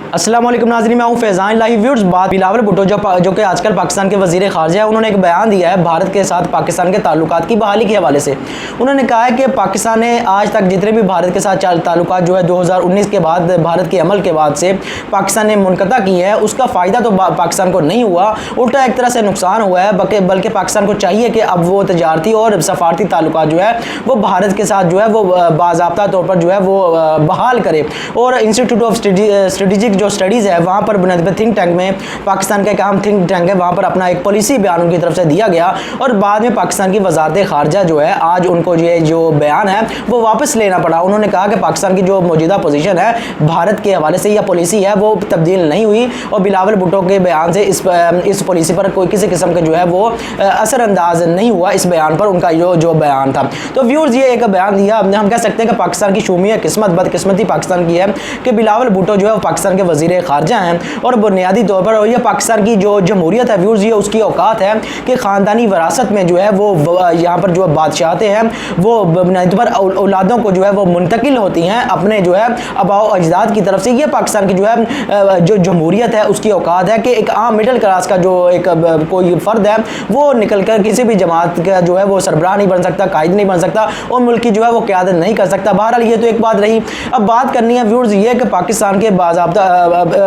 अस्सलाम वालेकुम नाज़रीन, मैं हूं फैज़ान लाइव व्यूअर्स। बात बिलावल भुट्टो जो कि आजकल पाकिस्तान के वज़ीर ख़ारजा है, उन्होंने एक बयान दिया है भारत के साथ पाकिस्तान के ताल्लुकात की बहाली के हवाले से। उन्होंने कहा है कि पाकिस्तान ने आज तक जितने भी भारत के साथ ताल्लुकात जो है 2019 के बाद भारत के अमल के बाद से पाकिस्तान ने मुनक़ता की है, उसका फ़ायदा तो पाकिस्तान को नहीं हुआ, उल्टा एक तरह से नुकसान हुआ है। बल्कि पाकिस्तान को चाहिए कि अब वो तजारती और सफारती ताल्लुकात जो है वो भारत के साथ जो है वो बाज़ाब्ता तौर पर जो है वो बहाल करे। और इंस्टीट्यूट ऑफ स्ट्रेटेजिक जो स्टडीज़ है वहाँ पर बुनियादी पर थिंक टैंक में, पाकिस्तान का एक अहम थिंक टैंक है, वहाँ पर अपना एक पॉलिसी बयान उनकी तरफ से दिया गया और बाद में पाकिस्तान की वज़ारत ख़ारजा जो है आज उनको ये जो बयान है वो वापस लेना पड़ा। उन्होंने कहा कि पाकिस्तान की जो मौजूदा पोजीशन है भारत के हवाले से या पॉलिसी है वो तब्दील नहीं हुई और बिलावल भुट्टो के बयान से इस पॉलिसी पर कोई किसी किस्म का जो है वो असरअंदाज नहीं हुआ इस बयान पर, उनका जो बयान था। तो व्यूअर्स ये एक बयान दिया, हम कह सकते हैं कि पाकिस्तान की शूमी किस्मत बदकिस्मती पाकिस्तान की है कि बिलावल भुट्टो जो है पाकिस्तान के वज़ीर ख़ारजा हैं और बुनियादी तौर पर ये पाकिस्तान की जो जमहूरियत है व्यूअर्स, ये उसकी औकात है कि ख़ानदानी विरासत में जो है वो यहाँ पर जो बादशाहतें हैं वो बुनियादी तौर पर औलादों को जो है वो मुंतकिल होती हैं अपने जो है आबाओ अजदाद की तरफ से। ये पाकिस्तान की जो है जो जमहूरियत है उसकी औकात है कि एक आम मिडिल क्लास का जो एक कोई फ़र्द है वो निकल कर किसी भी जमात का जो है वो सरबराह नहीं बन सकता, कायद नहीं बन सकता और मुल्क की जो है वो क़यादत नहीं कर सकता। बहरहाल ये तो एक बात रही। अब बात करनी है व्यूअर्स ये कि पाकिस्तान के बाज़ाब्ता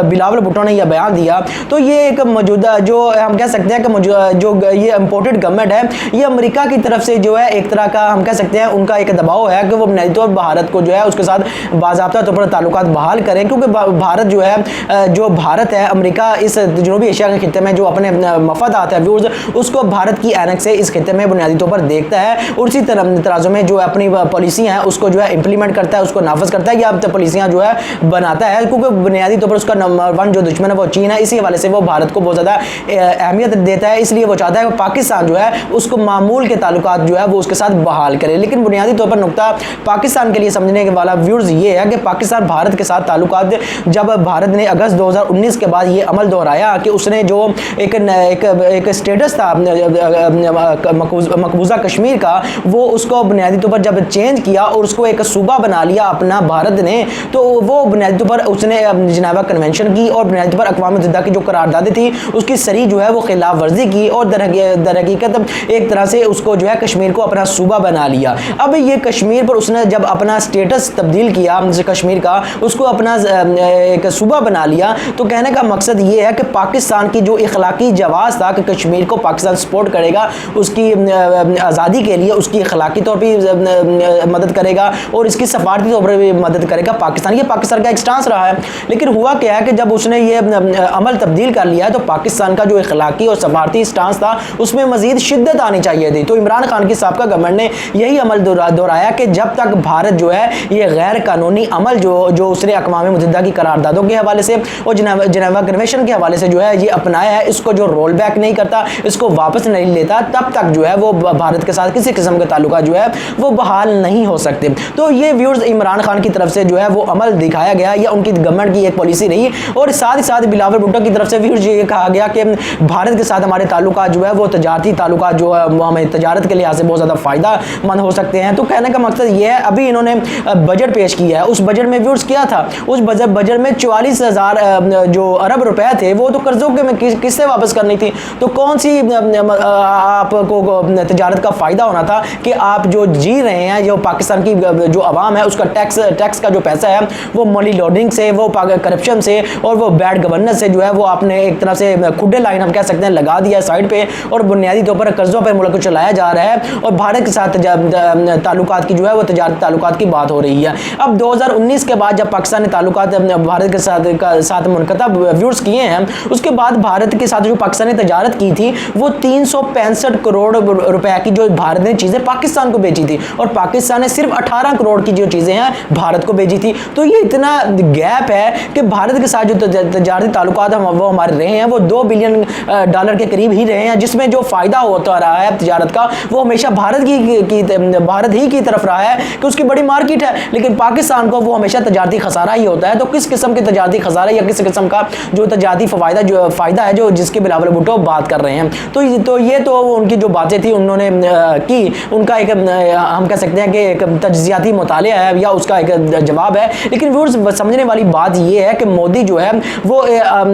बिलावल भुट्टो ने यह बयान दिया तो ये एक मौजूदा जो हम कह सकते हैं कि जो ये इम्पोर्टेड गवर्नमेंट है ये अमेरिका की तरफ से जो है एक तरह का हम कह सकते हैं उनका एक दबाव है कि वो बुनियादी तौर पर भारत को जो है उसके साथ बाज़ाब्ता तौर पर ताल्लुकात बहाल करें, क्योंकि भारत जो है जो भारत है अमेरिका इस जनूबी एशिया के खित्ते में जो अपने मफादात है व्यूअर्स उसको भारत की ऐनक से इस खित्ते में बुनियादी तौर पर देखता है और उसी तराजू में जो अपनी पॉलिसियाँ हैं उसको जो है इंप्लीमेंट करता है, उसको नाफज करता है या पॉलिसियाँ जो है बनाता है, क्योंकि बुनियादी तौर पर उसका नंबर 1 जो दुश्मन है वो चीन है। इसी हवाले से वो भारत को बहुत ज़्यादा अहमियत देता है, इसलिए वो चाहता है कि पाकिस्तान जो है उसको मामूल के ताल्लुकात जो है वो उसके साथ बहाल करे। लेकिन बुनियादी तौर पर नुकता पाकिस्तान के लिए समझने के वाला व्यूअर्स ये है कि पाकिस्तान भारत के साथ ताल्लुकात जब भारत ने अगस्त 2019 के बाद ये अमल दोहराया कि उसने जो एक स्टेटस था मकबूजा कश्मीर का वो उसको बुनियादी तौर पर जब चेंज किया और उसको एक सूबा बना लिया अपना भारत ने, तो वो बुनियादी तौर पर उसने जिनेवा कन्वेंशन की और बुनियादी तौर पर अक़वाम मुत्तहिदा की जो करारदादें थी उसकी सरी जो है वो खिलाफ वर्जी की और दर हकीकत एक तरह से उसको जो है कश्मीर को अपना सूबा बना लिया। अब ये कश्मीर पर उसने जब अपना स्टेटस तब्दील किया कश्मीर का, उसको अपना एक सूबा बना लिया, तो कहने का मकसद ये है कि पाकिस्तान की जो इखलाकी जवाज़ था कि कश्मीर को पाकिस्तान सपोर्ट करेगा उसकी आज़ादी के लिए, उसकी इखलाकी तौर पर मदद करेगा और इसकी सफारती तौर पर भी मदद करेगा पाकिस्तान। ये पाकिस्तान का एक स्टांस रहा है। लेकिन हुआ क्या है कि जब उसने ये अमल तब्दील कर लिया है तो पाकिस्तान का जो इखलाकी और सफारती स्टांस था उसमें मजीद शिद्दत आनी चाहिए थी। तो इमरान खान की साबका गवर्नमेंट ने यही अमल दोहराया कि जब तक भारत जो है ये गैर कानूनी अमल जो उसने अक़वाम मुत्तहिदा की करारदादों के हवाले से और जिनेवा कन्वेंशन के हवाले से जो है ये अपनाया है, इसको जो रोल बैक नहीं करता, इसको वापस नहीं लेता, तब तक जो है वो भारत के साथ किसी किस्म का ताल्लुका जो है वो बहाल नहीं हो सकते। तो ये व्यूअर्स इमरान खान की तरफ से जो है वो अमल दिखाया गया या उनकी गवर्नमेंट की एक पॉलिसी रही और साथ ही साथ बिलावल भुट्टो की तरफ से व्यूअर्स ये कहा गया कि भारत के साथ हमारे ताल्लुकात जो है वो तजारती ताल्लुकात जो है वो हमें तजारत के लिहाज से बहुत ज़्यादा फ़ायदा मंद हो सकते हैं। तो कहने का मकसद ये है, अभी इन्होंने बजट पेश किया है, उस बजट में व्यूअर्स क्या था, उस बजट में 44,000 जो अरब रुपए थे वो तो कर्जों के में किससे वापस करनी थी, तो कौन सी आपको तजारत का फ़ायदा होना था कि आप जो जी रहे हैं जो पाकिस्तान की जो आवाम है उसका टैक्स का जो पैसा है वो मनी लॉन्ड्रिंग से, वो करप्शन से और वो बैड गवर्नेंस से जो है वो आपने एक तरह से खुडे लाइन हम कह सकते हैं लगा दिया साइड पे और बुनियादी तौर पर कर्जों पर मुल्क को चलाया जा रहा है और भारत के साथ ताल्लुकात की जो है वो तजारती ताल्लुकात की बात हो रही है। अब 2019 के बाद जब पाकिस्तान ने ताल्लुकात भारत के साथ मुनक़ता व्यूअर्स किए हैं, उसके बाद भारत के साथ जो पाकिस्तान ने तजारत की थी वो 365 करोड़ रुपए की जो भारत ने चीज़ें पाकिस्तान को बेची थी और पाकिस्तान ने सिर्फ 18 करोड़ की जो चीज़ें हैं भारत को बेची थी। तो ये इतना गैप है कि भारत के साथ जो तजारती ताल्लुकात वो हमारे रहे हैं वो $2 बिलियन के करीब ही रहे हैं, जिसमें जो फ़ायदा होता रहा है तजारत का वो हमेशा भारत ही की तरफ रहा है कि उसकी बड़ी मार्केट है, लेकिन पाकिस्तान को वो हमेशा तजारती खसारा ही होता है। तो किस किस्म के तजारती खसारा या किस किस्म का जो तजारती फ़ायदा है जो जिसके बिलावल भुट्टो बात कर रहे हैं, तो ये तो उनकी जो बातें थी उन्होंने की, उनका एक हम कह सकते हैं कि एक तज्ज़ियाती मुतालिया है या उसका एक जवाब है। लेकिन व्यूअर्स समझने वाली बात ये है कि मोदी जो है वो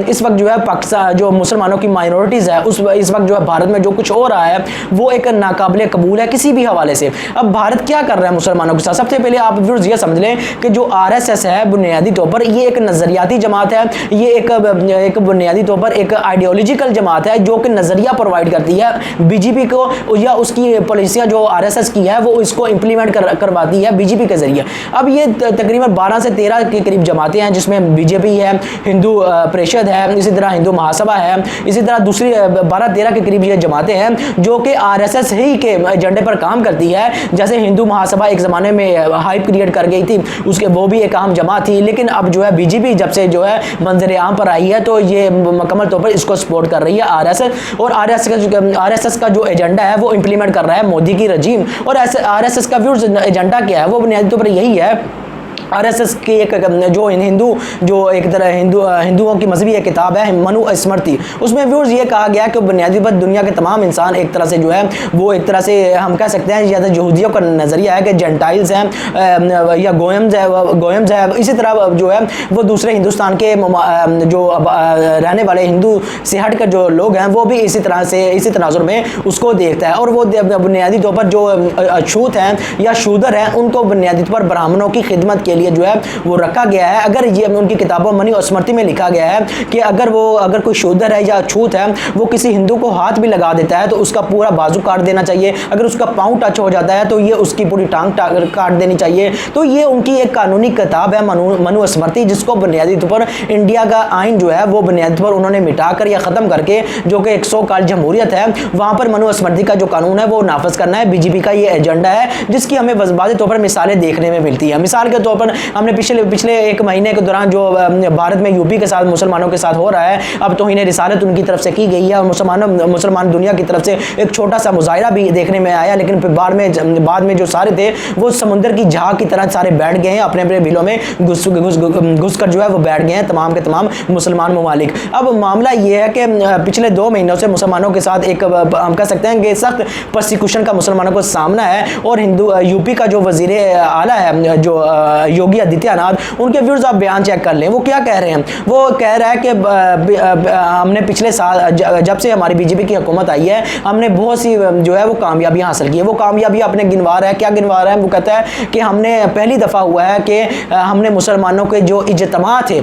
इस वक्त जो है पाकिस्तान जो मुसलमानों की माइनॉरिटीज़ है उस इस वक्त जो है भारत में जो कुछ हो रहा है वो एक नाकाबिले कबूल है किसी भी हवाले से। अब भारत क्या कर रहा है मुसलमानों के साथ? सबसे पहले आप व्यूअर्स ये समझ लें कि जो आरएसएस है बुनियादी तौर पर ये एक नज़रियाती जमात है, ये एक बुनियादी तौर पर एक आइडियोलॉजिकल जमात है जो कि नज़रिया प्रोवाइड करती है बीजेपी को, या उसकी पॉलिसियाँ जो आरएसएस की है वो इसको इंप्लीमेंट करवाती है बीजेपी के जरिए। अब ये तकरीबन 12 से 13 के करीब जमातें हैं जिसमें बीजेपी है, हिंदू परिषद है, इसी तरह हिंदू महासभा है, इसी तरह दूसरी 12-13 के करीब ये जमातें हैं जो कि आरएसएस ही के एजेंडे पर काम करती है। जैसे हिंदू महासभा एक ज़माने में हाइप क्रिएट कर गई थी, उसके वो भी एक अहम जमात थी, लेकिन अब जो है बीजेपी जब से जो है मंजर आम पर आई है तो ये मुकम्मल तौर पर इसको सपोर्ट कर रही है आरएसएस। और आरएसएस का जो एजेंडा है वो इंप्लीमेंट कर रहा है मोदी की रजीम। और आरएसएस का व्यूज एजेंडा क्या है? वो बुनियादी तौर पर यही है, आरएसएस की एक जो एक तरह हिंदुओं की मजहबी एक किताब है मनुस्मृति, उसमें व्यूअर्स ये कहा गया कि बुनियादी पर दुनिया के तमाम इंसान एक तरह से जो है वो एक तरह से हम कह सकते हैं या तो यहूदियों का नज़रिया है कि जेंटाइल्स हैं या गोयम्स है। इसी तरह जो है वो दूसरे हिंदुस्तान के जो रहने वाले हिंदू से हट कर जो लोग हैं वो भी इसी तरह से इसी तनाजुर में उसको देखता है। और वो बुनियादी तौर पर जो अछूत हैं या शूदर हैं उनको बुनियादी तौर पर ब्राह्मणों की खिदमत के लिए जो है वो रखा गया है। अगर ये उनकी किताबों मनुस्मृति में लिखा गया है कि अगर कोई शूदर है या अछूत है वो किसी हिंदू को हाथ भी लगा देता है तो उसका पूरा बाजू काट देना चाहिए, अगर उसका पाँव टच हो जाता है तो ये उसकी पूरी टांग काट देनी चाहिए। तो ये उनकी एक कानूनी किताब है मनुस्मृति, जिसको बुनियादी तौर पर इंडिया का आइन जो है वो बुनियादी तौर पर उन्होंने मिटाकर या ख़त्म करके जो कि 100 साल जमहूरियत है वहाँ पर मनुस्मृति का जो कानून है वो नाफिज करना है। बीजेपी का ये एजेंडा है जिसकी हमें वाज़े तौर पर मिसालें देखने में मिलती है। मिसाल के तौर पर हमने पिछले एक महीने के दौरान जो भारत में यूपी के साथ मुसलमानों के साथ हो रहा है, अब तौहीन रिसालत उनकी तरफ से की गई है और मुसलमान दुनिया की तरफ से एक छोटा सा मुजाहिरा भी देखने में आया, लेकिन फिर बाद में जो सारे थे वो समुद्र की झाग की तरह सारे बैठ गए हैं, अपने अपने बिलों में घुस कर जो है वो बैठ गए हैं तमाम के तमाम मुसलमान ममालिक। अब मामला ये है कि पिछले 2 महीनों से मुसलमानों के साथ एक हम कह सकते हैं कि सख्त परसिक्यूशन का मुसलमानों को सामना है। और यूपी का जो वजीर आला है जो योगी आदित्यनाथ, उनके व्यूज आप बयान चेक कर लें, वो क्या कह रहे हैं। वो कह रहा है कि हमने पिछले साल जब से हमारी बीजेपी की हुकूमत आई है हमने बहुत सी जो है वो कामयाबियां हासिल की है। वो कामयाबी अपने गिनवा रहा है, क्या गिनवा रहा है? वो कहता है कि हमने पहली दफ़ा हुआ है कि हमने मुसलमानों के जो इज्तिमा थे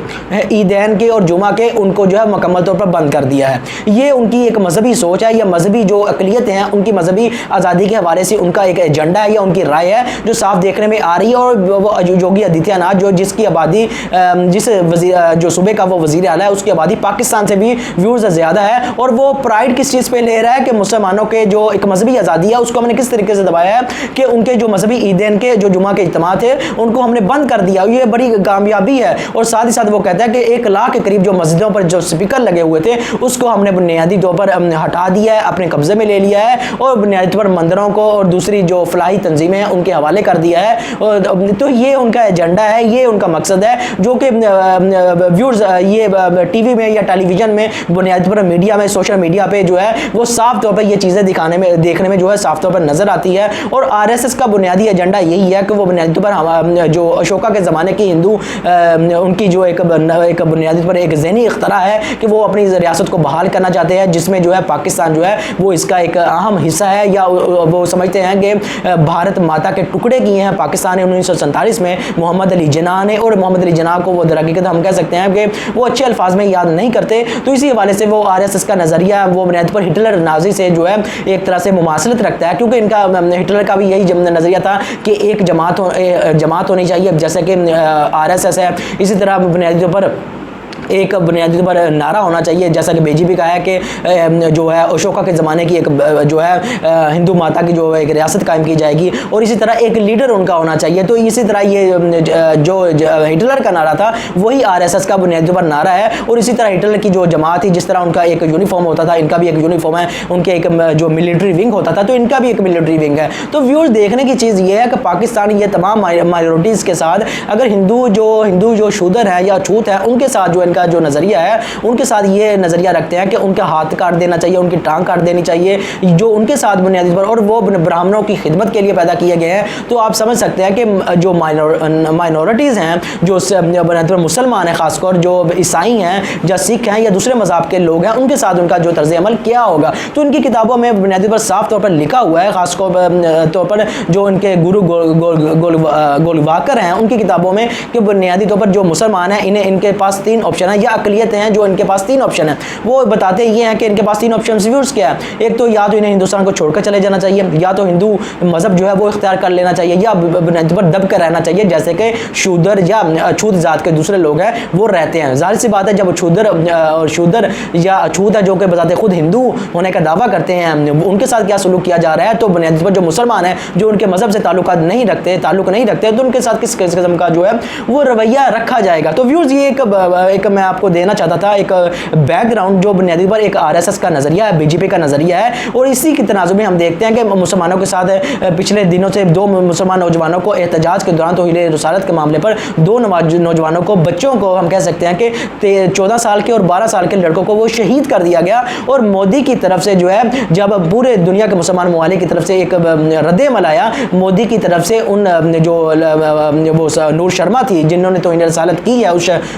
ईदैन के और जुमा के उनको जो है मुकम्मल तौर पर बंद कर दिया है। ये उनकी एक मजहबी सोच है, या मजहबी जो अकलियत हैं उनकी मजहबी आज़ादी के हवाले से उनका एक एजेंडा है या उनकी राय है जो साफ देखने में आ रही है। और वो योगी आदित्यनाथ जिसकी आबादी जो सूबे का वो वजीर आला है उसकी आबादी पाकिस्तान से भी व्यूज़ ज़्यादा है, और वो प्राइड किस चीज़ पे ले रहा है कि मुसलमानों के जो एक मजहबी आज़ादी है उसको हमने किस तरीके से दबाया है कि उनके जो मजहबी ईदैन के जो जुमा के इज्तिमा थे उनको हमने बंद कर दिया। ये बड़ी कामयाबी है। और साथ ही साथ वो कहता है कि 1 लाख के करीब जो मस्जिदों पर जो स्पीकर लगे हुए थे उसको हमने बुनियादी तौर पर हटा दिया है, अपने कब्जे में ले लिया है, और बुनियादी तौर पर मंदिरों को और दूसरी जो फलाही तंजीमें हैं उनके हवाले कर दिया है। तो ये उनका एजेंडा है, ये उनका मकसद है जो कि व्यूअर्स ये टीवी में या टेलीविजन में बुनियादी तौर पर मीडिया में सोशल मीडिया पे जो है वो साफ तौर पर ये चीज़ें देखने में जो है साफ तौर पर नजर आती है। और आरएसएस का बुनियादी एजेंडा यही है कि वो बुनियादी तौर पर जो अशोका के ज़माने की हिंदू उनकी जो एक बुनियादी तौर पर एक ज़हनी इख्तरा है कि वो अपनी रियासत को बहाल करना चाहते हैं, जिसमें जो है पाकिस्तान जो है वो इसका एक अहम हिस्सा है, या वो समझते हैं कि भारत माता के टुकड़े किए हैं पाकिस्तान ने 1947 में मोहम्मद अली जिन्ना ने। और मोहम्मद अली जिन्ना को वो दरहकीकत हम कह सकते हैं कि वो अच्छे अल्फाज में याद नहीं करते, तो इसी हवाले से वो आरएसएस का नज़रिया वो बुनियाद पर हिटलर नाजी से जो है एक तरह से मुमासलत रखता है, क्योंकि इनका हिटलर का भी यही नज़रिया था कि एक जमात होनी चाहिए जैसे कि आरएसएस है। इसी तरह बुनियादी तौर पर एक बुनियादी तौर पर नारा होना चाहिए जैसा कि बीजेपी का है कि जो है अशोका के ज़माने की एक जो है हिंदू माता की जो एक रियासत कायम की जाएगी, और इसी तरह एक लीडर उनका होना चाहिए। तो इसी तरह ये जो हिटलर का नारा था वही आरएसएस का बुनियादी तौर पर नारा है। और इसी तरह हिटलर की जो जमात थी, जिस तरह उनका एक यूनिफॉर्म होता था, इनका भी एक यूनिफॉर्म है, उनके एक जो मिलिट्री विंग होता था तो इनका भी एक मिलिट्री विंग है। तो व्यूअर्स देखने की चीज़ ये है कि पाकिस्तान ये तमाम माइनॉरिटीज़ के साथ अगर हिंदू जो शूदर है या छूत है उनके साथ जो इनका जो नज़रिया है उनके साथ ये नज़रिया रखते हैं कि उनका हाथ काट देना चाहिए, उनकी टांग काट देनी चाहिए, जो उनके साथ बुनियादी तौर पर, और वो ब्राह्मणों की खिदमत के लिए पैदा किए गए हैं। तो आप समझ सकते हैं कि जो माइनॉरिटीज़ हैं, जो बुनियादी तौर पर मुसलमान हैं, ख़ासकर जो ईसाई हैं या सिख हैं या दूसरे मज़हब के लोग हैं, उनके साथ उनका जो तर्ज़ अमल क्या होगा। तो उनकी किताबों में बुनियादी पर साफ तौर पर लिखा हुआ है, ख़ासतौर तौर पर जो उनके गुरु गोलवाकर हैं उनकी किताबों में, कि बुनियादी तौर पर जो मुसलमान हैं इनके पास 3 ऑप्शन है, या अकलियत हैं जो इनके पास 3 ऑप्शन है। वो बताते ये हैं कि इनके पास 3 ऑप्शन व्यूज़ क्या है। एक तो या तो इन्हें हिंदुस्तान को छोड़कर चले जाना चाहिए, या तो हिंदू मज़हब जो है वो इख्तियार कर लेना चाहिए, या बुनियादी पर दब कर रहना चाहिए, जैसे कि शूदर या अछूत जात के दूसरे लोग हैं वो रहते हैं। जाहिर सी बात है, जब शूदर या अछूत है जो कि बताते खुद हिंदू होने का दावा करते हैं, उनके साथ क्या सलूक किया जा रहा है, तो बुनियादी पर जो मुसलमान है जो उनके मज़हब से ताल्लुक नहीं रखते तो उनके साथ किस किस्म का जो है वो रवैया रखा जाएगा। तो व्यूज़ ये एक मैं आपको देना चाहता था, एक बैकग्राउंड जो बुनियादी पर एक RSS का नज़रिया है, BJP का नज़रिया है, और इसी के तनाज़ुर में हम देखते हैं कि मुसलमानों के साथ पिछले दिनों से 2 मुसलमान नौजवानों को एहतजाज के दौरान तौहीद रसालत के मामले पर 2 नौजवानों को, बच्चों को हम कह सकते हैं कि 14 साल के और 12 साल के लड़कों को वो शहीद कर दिया गया। और मोदी की तरफ से जो है, जब पूरे दुनिया के मुसलमान ममालिक की तरफ से एक रद्द-ए-अमल आया मोदी की तरफ से, उन जो वो नूर शर्मा थी जिन्होंने तौहीद रसालत की है,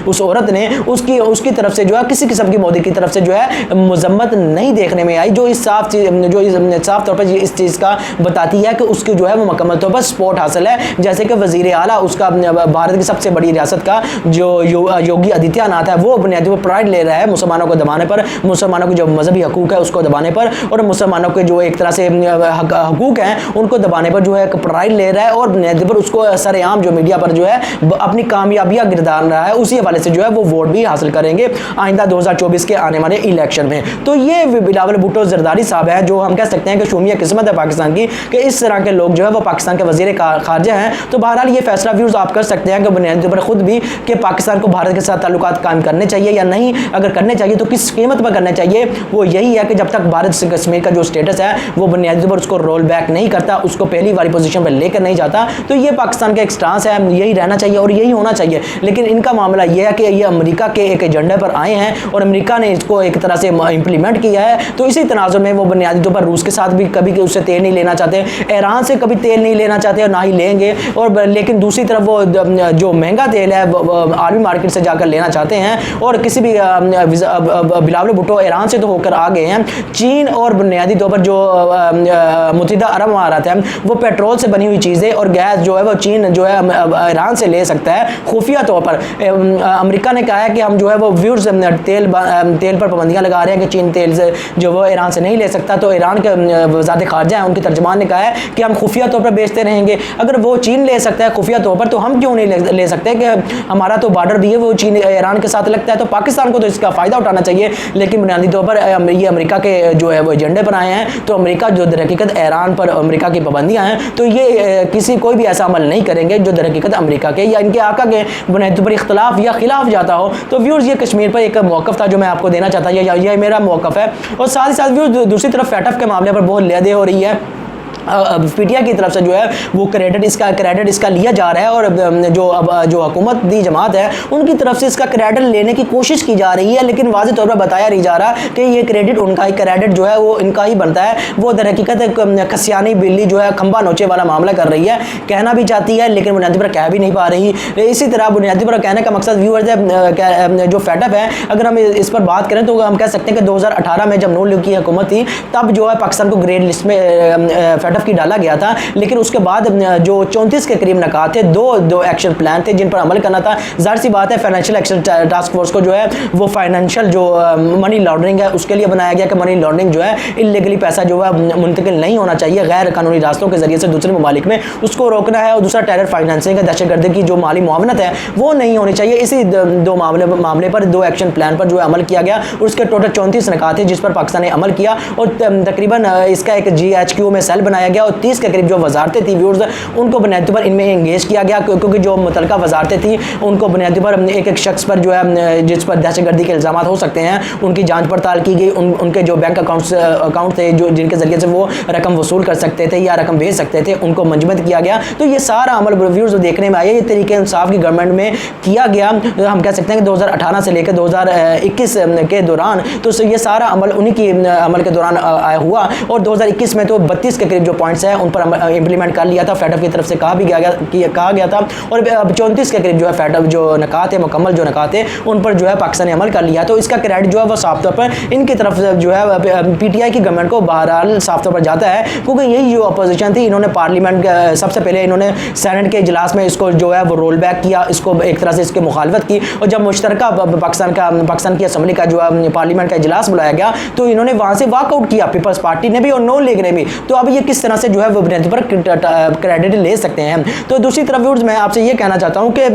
उस औरत ने, उसकी तरफ से जो है किसी किस्म की मोदी की तरफ से जो है मजम्मत नहीं देखने में आई, जो इस साफ तौर पर इस चीज़ का बताती है कि उसकी जो है वो मुकम्मल तौर पर सपोर्ट हासिल है। जैसे कि वज़ीर आला उसका भारत की सबसे बड़ी रियासत का जो योगी आदित्यनाथ है, वो बुनियादी पर प्राइड ले रहा है मुसलमानों को दबाने पर, मुसलमानों के जो मजहबी हकूक़ है उसको दबाने पर, और मुसलमानों के जो एक तरह से हकूक़ हैं उनको दबाने पर जो है प्राइड ले रहा है, और बुनियादी पर उसको सरेआम जो मीडिया पर जो है अपनी कामयाबियाँ गिरदार रहा है, उसी हवाले से जो है वो वोट भी हासिल करेंगे आइंदा 2024 के आने वाले इलेक्शन में। तो ये बिलावल भुट्टो ज़रदारी साहब है, जो हम कह सकते हैं कि शूमिया किस्मत है पाकिस्तान की, कि इस तरह के लोग जो है वो पाकिस्तान के वज़ीर ख़ारजा हैं। तो बहरहाल ये फैसला व्यूज़ आप कर सकते हैं कि बुनियादी पर खुद भी, कि पाकिस्तान को भारत के साथ ताल्लुकात कायम करने चाहिए या नहीं, अगर करने चाहिए तो किस कीमत पर करने चाहिए। वो यही है कि जब तक भारत से कश्मीर का जो स्टेटस है वो बुनियादी पर उसको रोल बैक नहीं करता, उसको पहली वाली पोजीशन पर लेकर नहीं जाता, तो ये पाकिस्तान का एक स्टांस है, यही रहना चाहिए और यही होना चाहिए। लेकिन इनका मामला यह है कि ये अमेरिका के एक एजेंडे पर आए हैं और अमेरिका ने इसको एक तरह से इंप्लीमेंट किया है। तो इसी तनाजुर में वो बुनियादी तौर पर रूस के साथ भी कभी उससे तेल नहीं लेना चाहते, ईरान से कभी तेल नहीं लेना चाहते और ना ही लेंगे, और लेकिन दूसरी तरफ वो जो महंगा तेल है आर्मी मार्केट से जाकर लेना चाहते हैं। और किसी भी बिलावल भुट्टो ईरान से तो होकर आ गए हैं, चीन और बुनियादी तौर पर जो मुत्तहिदा अरब अमारात है वो पेट्रोल से बनी हुई चीज़ें और गैस जो है वो चीन जो है ईरान से ले सकता है खुफिया तौर पर। अमेरिका ने कहा है कि हम जो है वो व्यूर्स तेल पर पाबंदियाँ लगा रहे हैं कि चीन तेल से जो वो ईरान से नहीं ले सकता। तो ईरान के वज़ारत ख़ारजा है, उनके तर्जमान ने कहा है कि हम खुफिया तौर पर बेचते रहेंगे। अगर वो चीन ले सकता है खुफिया तौर पर, तो हम क्यों नहीं ले सकते, कि हमारा तो बॉर्डर भी है वो चीन ईरान के साथ लगता है, तो पाकिस्तान को तो इसका फ़ायदा उठाना चाहिए। लेकिन बुनियादी तौर पर ये अमेरिका के जो है वो एजेंडे पर आए हैं, तो अमेरिका जो दरहकीकत ईरान पर अमेरिका की पाबंदियाँ हैं, तो ये कोई भी ऐसा अमल नहीं करेंगे जो दरहकीकत अमेरिका के या इनके आका के बुनियादी पर इख्तलाफ या खिलाफ जाता हो। तो व्यूज़ ये कश्मीर पर एक मौक़िफ़ था जो मैं आपको देना चाहता, ये मेरा मौक़िफ़ है। और साथ ही साथ व्यूज़ दूसरी तरफ फैटफ के मामले पर बहुत लेदे हो रही है। पीटीआई की तरफ से जो है वो क्रेडिट इसका लिया जा रहा है, और जो हुकूमत दी जमात है उनकी तरफ से इसका क्रेडिट लेने की कोशिश की जा रही है, लेकिन वाज़ेह तौर पर बताया नहीं जा रहा कि ये क्रेडिट उनका ही क्रेडिट जो है वो इनका ही बनता है। वो दर हकीकत खसियानी बिल्ली जो है खंबा नोचे वाला मामला कर रही है, कहना भी चाहती है लेकिन बुनियादी पर कह भी नहीं पा रही। इसी तरह बुनियादी पर कहने का मकसद व्यूअर्स है जो फैटअप है, अगर हम इस पर बात करें तो हम कह सकते हैं कि 2018 में जब नून लीग की हुकूमत थी तब जो है पाकिस्तान को ग्रेड लिस्ट में फैटअप की डाला गया था। लेकिन उसके बाद जो 34 के करीब नकात थे, दो एक्शन प्लान थे जिन पर अमल करना था। जाहिर सी बात है फाइनेंशियल एक्शन टास्क फोर्स को जो है वो फाइनेंशियल जो मनी लॉन्ड्रिंग है उसके लिए बनाया गया कि मनी लॉन्ड्रिंग जो है इलीगली पैसा जो है मुंतकिल नहीं होना चाहिए, गैर कानूनी रास्तों के जरिए से दूसरे ममालिक में उसको रोकना है। और दूसरा टेरर फाइनेंसिंग है, दहशतगर्दी की जो माली मुआवनत है वो नहीं होनी चाहिए। इसी दो मामले पर 2 एक्शन प्लान पर जो है अमल किया गया। उसके टोटल 34 नकात थे जिस पर पाकिस्तान ने अमल किया, और तकरीबन इसका एक GHQ में सेल बनाया बनाया गया और 30 के करीब जो वजारतें थी व्यूअर्स, उनको बुनियादी पर इनमें इंगेज किया गया, क्योंकि जो मुतलका वजारतें थी उनको बुनियादी पर एक एक शख्स पर जो है जिस पर दहशतगर्दी के इल्ज़ाम हो सकते हैं उनकी जांच पड़ताल की गई। उनके जो बैंक अकाउंट थे जो जिनके जरिए से वो रकम वसूल कर सकते थे या रकम भेज सकते थे, उनको मंजमद किया गया। तो ये सारा अमल व्यूअर्स देखने में आया, ये तरीके इंसाफ की गवर्नमेंट में किया गया। हम कह सकते हैं कि 2018 से लेकर 2021 के दौरान तो ये सारा अमल उन्हीं की अमल के दौरान हुआ और 2021 में तो 32 के करीब जो पॉइंट्स हैं उन पर इंप्लीमेंट कर लिया था, फेडअप की तरफ से कहा गया था और 34 के करीब जो है फेडअप जो नकात है, मुकम्मल जो नकात है, उन पर जो है पाकिस्तान ने अमल कर लिया। तो इसका क्रेडिट जो है वो साफ तौर पर इनकी तरफ से जो है पीटीआई की गवर्नमेंट को बहरहाल साफ तौर पर जाता है, क्योंकि यही जो अपोजिशन थी, इन्होंने पार्लियामेंट सबसे पहले इन्होंने सेनेट के इजलास में इसको जो है वो रोल बैक किया, इसको एक तरह से इसकी मुखालफत की और जब मुश्तरका पाकिस्तान की असम्बली का जो है पार्लियामेंट का इजलास बुलाया गया तो इन्होंने वहां से वॉकआउट किया, पीपल्स पार्टी ने भी और नॉन लीग ने भी। तो अब ये किस तरह से जो है वो बुनियादी पर क्रेडिट ले सकते हैं। तो दूसरी तरफ व्यूअर्स मैं आपसे ये कहना चाहता हूँ कि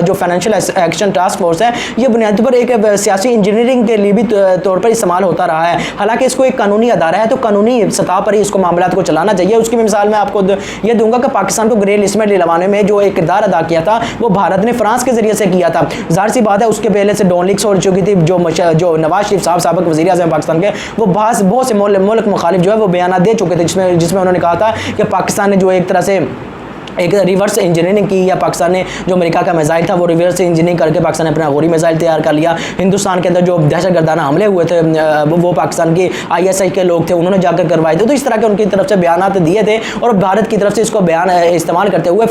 जो फाइनेंशियल एक्शन टास्क फोर्स है ये बुनियादी पर एक सियासी इंजीनियरिंग के लिए भी तौर पर इस्तेमाल होता रहा है। हालांकि इसको एक कानूनी अदारा है तो कानूनी सतह पर ही इसको मामलात को चलाना चाहिए। उसकी मिसाल मैं आपको ये दूंगा कि पाकिस्तान को ग्रे लिस्ट में लवाने में जो एक किरदार अदा किया था वो भारत ने फ्रांस के जरिए से किया था। जाहिर सी बात है उसके पहले से डॉन लीक्स हो चुकी थी, जो नवाज शरीफ साहब साबिक वज़ीर आज़म पाकिस्तान के वो बहुत से मुल्क मुखालिफ जो है वो बयान दे चुके थे जिसमें उन्होंने कहा था कि पाकिस्तान ने जो एक तरह से एक रिवर्स इंजीनियरिंग की या पाकिस्तान ने जो अमेरिका का मिसाइल था वो रिवर्स इंजीनियरिंग करके पाकिस्तान ने अपना गोरी मिसाइल तैयार कर लिया। हिंदुस्तान के अंदर जो दहशतगर्दाना हमले हुए थे वो पाकिस्तान के ISI के लोग थे, उन्होंने जाकर करवाए थे। तो इस तरह के उनकी तरफ से बयान दिए थे और भारत की तरफ से इसको बयान इस्तेमाल करते हुए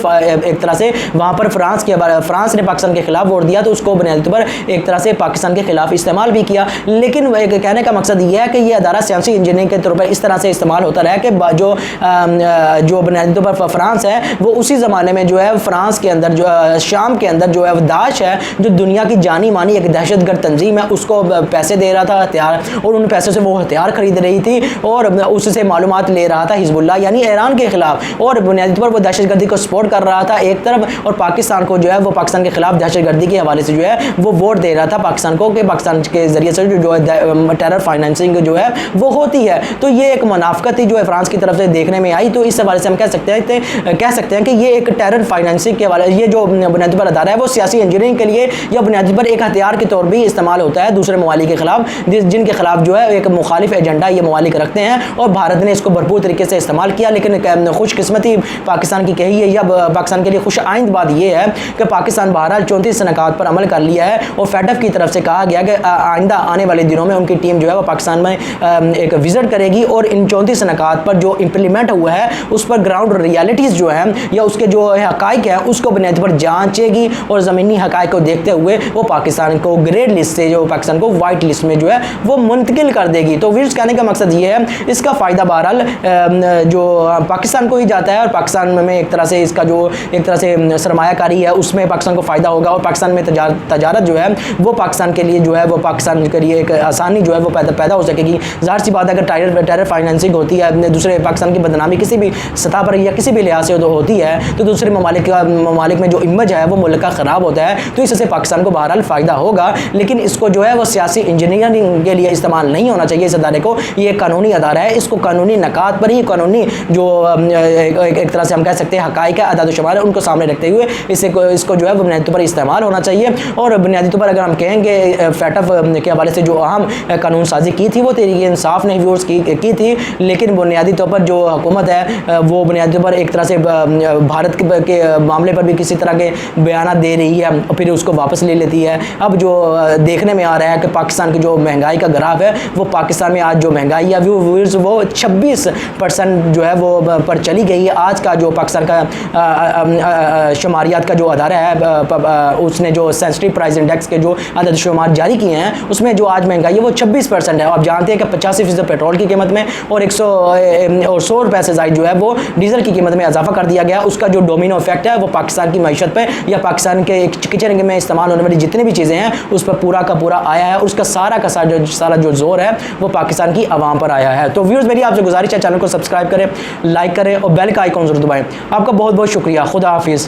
एक तरह से वहाँ पर फ्रांस ने पाकिस्तान के खिलाफ वोट दिया तो उसको बुनियादी पर एक तरह से पाकिस्तान के खिलाफ इस्तेमाल भी किया। लेकिन कहने का मकसद ये है कि ये अदारा सियासी इंजीनियरिंग के तौर पर इस तरह से इस्तेमाल होता रहा कि जो बुनियादी तौर पर फ्रांस है वो उसी ज़माने में जो है फ्रांस के अंदर जो शाम के अंदर जो है दाश है जो दुनिया की जानी मानी एक दहशतगर्द तंजीम है, उसको पैसे दे रहा था हथियार और उन पैसों से वो हथियार खरीद रही थी और उससे मालूमात ले रहा था हिजबुल्लाह यानी ईरान के खिलाफ और बुनियादी तौर पर वो दहशतगर्दी को सपोर्ट कर रहा था एक तरफ और पाकिस्तान को जो है वो पाकिस्तान के खिलाफ दहशतगर्दी के हवाले से जो है वो वोट दे रहा था पाकिस्तान को कि पाकिस्तान के जरिए से जो है टेरर फाइनेंसिंग जो है वो होती है। तो ये एक मुनाफकत ही जो है फ्रांस की तरफ से देखने में आई। तो इस हवाले से हम कह सकते हैं कि ये एक टेरर फाइनेंसिंग के वाले ये जो बुनियादी पर अदारा है वो सियासी इंजीनियरिंग के लिए या बुनियादी पर एक हथियार के तौर भी इस्तेमाल होता है दूसरे ममालिक के खिलाफ जिनके खिलाफ जो है एक मुखालिफ एजेंडा ये ममालिक रखते हैं और भारत ने इसको भरपूर तरीके से इस्तेमाल किया। लेकिन खुशकिस्मती पाकिस्तान की कही है या पाकिस्तान के लिए खुश आइंद बात यह है कि पाकिस्तान बहरहाल 34 सनकात पर अमल कर लिया है और फेडअप की तरफ से कहा गया कि आइंदा आने वाले दिनों में उनकी टीम जो है वो पाकिस्तान में एक विजिट करेगी और इन 34 सनकात पर जो इम्प्लीमेंट हुआ है उस पर ग्राउंड रियलिटीज़ जो है या उसके जो हकाइक है उसको बुनियादी पर जांचेगी और ज़मीनी हकाइक को देखते हुए वो पाकिस्तान को ग्रेड लिस्ट से जो पाकिस्तान को वाइट लिस्ट में जो है वो मुंतकिल कर देगी। तो व्यूअर्स कहने का मकसद ये है इसका फ़ायदा बहरहाल जो पाकिस्तान को ही जाता है और पाकिस्तान में एक तरह से इसका जो एक तरह से सरमायाकारी है उसमें पाकिस्तान को फ़ायदा होगा और पाकिस्तान में तजारत जो है वो पाकिस्तान के लिए जो है वो पाकिस्तान के लिए एक आसानी जो है वो पैदा हो सकेगी। ज़ाहिर सी बात है अगर टेरर फाइनेंसिंग होती है दूसरे पाकिस्तान की बदनामी किसी भी सतह पर या किसी भी लिहाज से होती है तो दूसरे ममालिक में जो इमेज है वो मुल्क का ख़राब होता है। तो इससे पाकिस्तान को बहरहाल फ़ायदा होगा लेकिन इसको जो है वो सियासी इंजीनियरिंग के लिए इस्तेमाल नहीं होना चाहिए। इस अदारे को ये कानूनी अदारा है, इसको कानूनी नकात पर ही कानूनी जो एक तरह से हम कह सकते हैं हकाइक है अदाद-ओ-शुमार है उनको सामने रखते हुए इसको जो है वो बुनियादी तौर पर इस्तेमाल होना चाहिए। और बुनियादी तौर पर अगर हम कहेंगे फेडअप के हवाले से जो अहम कानून साजी की थी वो तहरीक इंसाफ ने व्यूअर्स की थी, लेकिन बुनियादी तौर पर जो हुकूमत है वो बुनियादी तौर पर एक तरह से भारत के मामले पर भी किसी तरह के बयान दे रही है और फिर उसको वापस ले लेती है। अब जो देखने में आ रहा है कि पाकिस्तान की जो महंगाई का ग्राफ है वो पाकिस्तान में आज जो महंगाई है वो 26% जो है वो पर चली गई है। आज का जो पाकिस्तान का शुमारियात का जो अदारा है उसने जो सेंसिटिव प्राइस इंडेक्स के जो अदद शुमार जारी किए हैं उसमें जो आज महंगाई है वो 26% है। आप जानते हैं कि 85% पेट्रोल की कीमत में और 100 रुपये से ज़ायद जो है वो डीजल की कीमत में इजाफा कर दिया गया। उसका जो डोमिनो इफेक्ट है वो पाकिस्तान की मैशत पर या पाकिस्तान के किचन में इस्तेमाल होने वाली जितनी भी चीज़ें हैं उस पर पूरा का पूरा आया है और उसका सारा जो जोर है वो पाकिस्तान की आवाम पर आया है। तो व्यूअर्स मेरी आपसे गुजारिश है चैनल को सब्सक्राइब करें, लाइक करें और बेल का आइकॉन जरूर दबाएं। आपका बहुत बहुत शुक्रिया। खुदा हाफिज़।